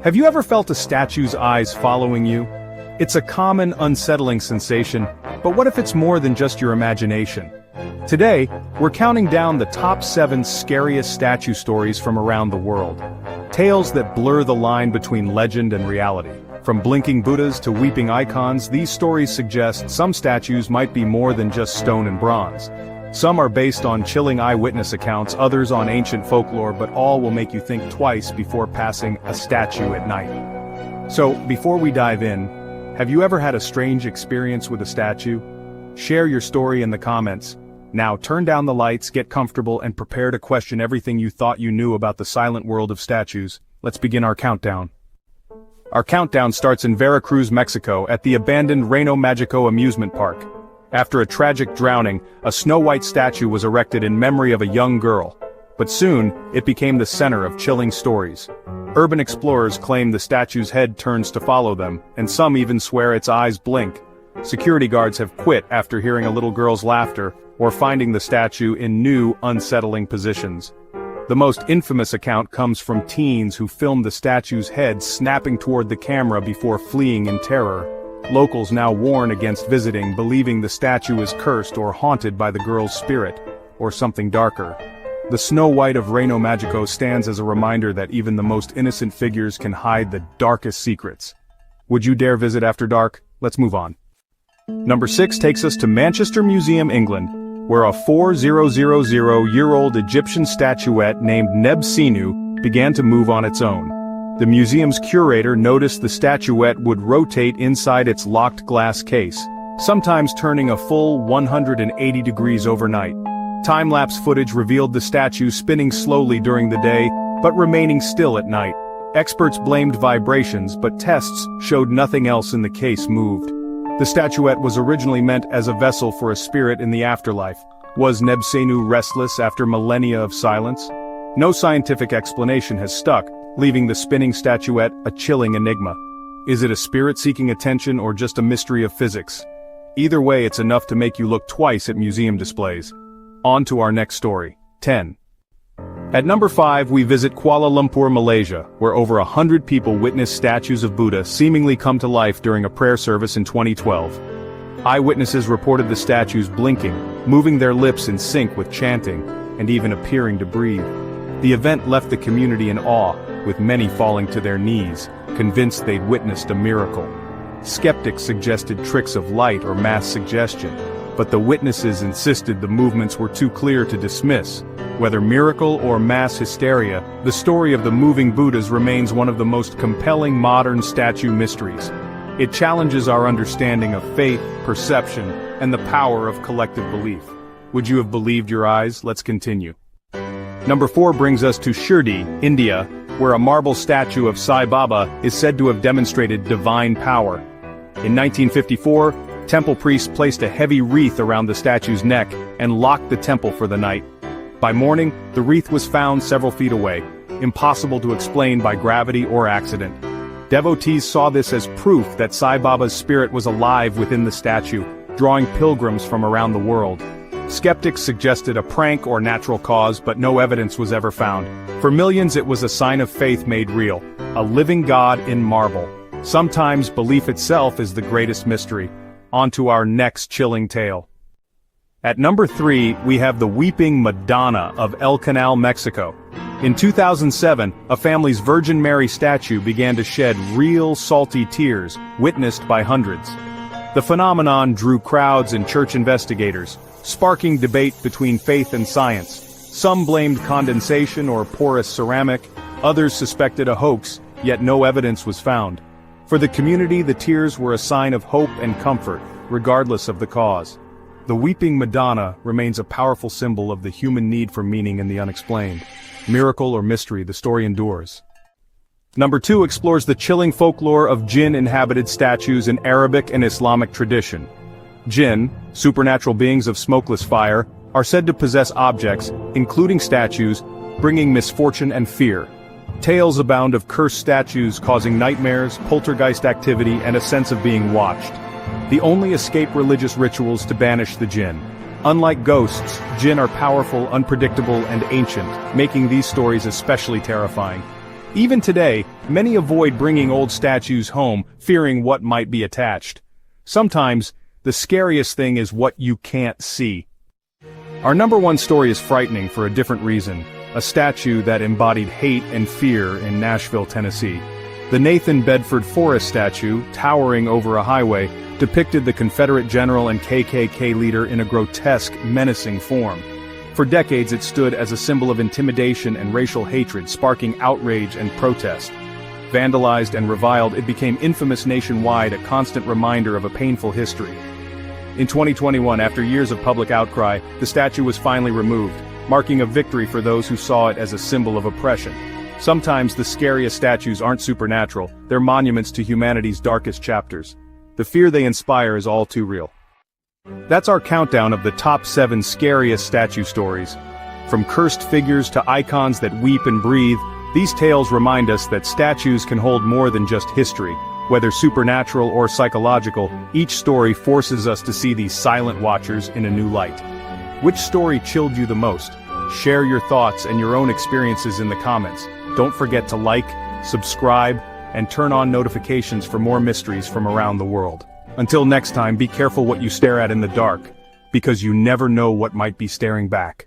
Have you ever felt a statue's eyes following you? It's a common, unsettling sensation, but what if it's more than just your imagination? Today, we're counting down the top 7 scariest statue stories from around the world. Tales that blur the line between legend and reality. From blinking Buddhas to weeping icons, these stories suggest some statues might be more than just stone and bronze. Some are based on chilling eyewitness accounts, others on ancient folklore, but all will make you think twice before passing a statue at night. So, before we dive in, have you ever had a strange experience with a statue? Share your story in the comments. Now turn down the lights, get comfortable, and prepare to question everything you thought you knew about the silent world of statues. Let's begin our countdown. Our countdown starts in Veracruz, Mexico, at the abandoned Reo Magiko amusement park. After a tragic drowning, a snow-white statue was erected in memory of a young girl. But soon, it became the center of chilling stories. Urban explorers claim the statue's head turns to follow them, and some even swear its eyes blink. Security guards have quit after hearing a little girl's laughter, or finding the statue in new, unsettling positions. The most infamous account comes from teens who filmed the statue's head snapping toward the camera before fleeing in terror. Locals now warn against visiting, believing the statue is cursed or haunted by the girl's spirit, or something darker. The Snow White of Reo Magiko stands as a reminder that even the most innocent figures can hide the darkest secrets. Would you dare visit after dark? Let's move on. Number 6 takes us to Manchester Museum, England, where a 4,000-year-old Egyptian statuette named Nebenu began to move on its own. The museum's curator noticed the statuette would rotate inside its locked glass case, sometimes turning a full 180 degrees overnight. Time-lapse footage revealed the statue spinning slowly during the day, but remaining still at night. Experts blamed vibrations, but tests showed nothing else in the case moved. The statuette was originally meant as a vessel for a spirit in the afterlife. Was Nebenu restless after millennia of silence? No scientific explanation has stuck, leaving the spinning statuette a chilling enigma. Is it a spirit seeking attention or just a mystery of physics? Either way, it's enough to make you look twice at museum displays. On to our next story. 10. At number 5, we visit Kuala Lumpur, Malaysia, where over 100 people witnessed statues of Buddha seemingly come to life during a prayer service in 2012. Eyewitnesses reported the statues blinking, moving their lips in sync with chanting, and even appearing to breathe. The event left the community in awe, with many falling to their knees, convinced they'd witnessed a miracle. Skeptics suggested tricks of light or mass suggestion, but the witnesses insisted the movements were too clear to dismiss. Whether miracle or mass hysteria, the story of the moving Buddhas remains one of the most compelling modern statue mysteries. It challenges our understanding of faith, perception, and the power of collective belief. Would you have believed your eyes? Let's continue. Number 4 brings us to Shirdi, India, where a marble statue of Sai Baba is said to have demonstrated divine power. In 1954, temple priests placed a heavy wreath around the statue's neck and locked the temple for the night. By morning, the wreath was found several feet away, impossible to explain by gravity or accident. Devotees saw this as proof that Sai Baba's spirit was alive within the statue, drawing pilgrims from around the world. Skeptics suggested a prank or natural cause, but no evidence was ever found. For millions, it was a sign of faith made real, a living God in marble. Sometimes belief itself is the greatest mystery. On to our next chilling tale. At number 3, we have the Weeping Madonna of El Canal, Mexico. In 2007, a family's Virgin Mary statue began to shed real salty tears, witnessed by hundreds. The phenomenon drew crowds and church investigators, sparking debate between faith and science. Some blamed condensation or porous ceramic, others suspected a hoax, yet no evidence was found. For the community, the tears were a sign of hope and comfort, regardless of the cause. The Weeping Madonna remains a powerful symbol of the human need for meaning in the unexplained. Miracle or mystery, the story endures. Number 2 explores the chilling folklore of jinn-inhabited statues in Arabic and Islamic tradition. Jinn, supernatural beings of smokeless fire, are said to possess objects, including statues, bringing misfortune and fear. Tales abound of cursed statues causing nightmares, poltergeist activity, and a sense of being watched. The only escape religious rituals to banish the jinn. Unlike ghosts, jinn are powerful, unpredictable, and ancient, making these stories especially terrifying. Even today, many avoid bringing old statues home, fearing what might be attached. Sometimes, the scariest thing is what you can't see. Our number one story is frightening for a different reason, a statue that embodied hate and fear in Nashville, Tennessee. The Nathan Bedford Forrest statue, towering over a highway, depicted the Confederate general and KKK leader in a grotesque, menacing form. For decades it stood as a symbol of intimidation and racial hatred, sparking outrage and protest. Vandalized and reviled, it became infamous nationwide, a constant reminder of a painful history. In 2021, after years of public outcry, the statue was finally removed, marking a victory for those who saw it as a symbol of oppression. Sometimes the scariest statues aren't supernatural, they're monuments to humanity's darkest chapters. The fear they inspire is all too real. That's our countdown of the top 7 scariest statue stories. From cursed figures to icons that weep and breathe, these tales remind us that statues can hold more than just history. Whether supernatural or psychological, each story forces us to see these silent watchers in a new light. Which story chilled you the most? Share your thoughts and your own experiences in the comments. Don't forget to like, subscribe, and turn on notifications for more mysteries from around the world. Until next time, be careful what you stare at in the dark, because you never know what might be staring back.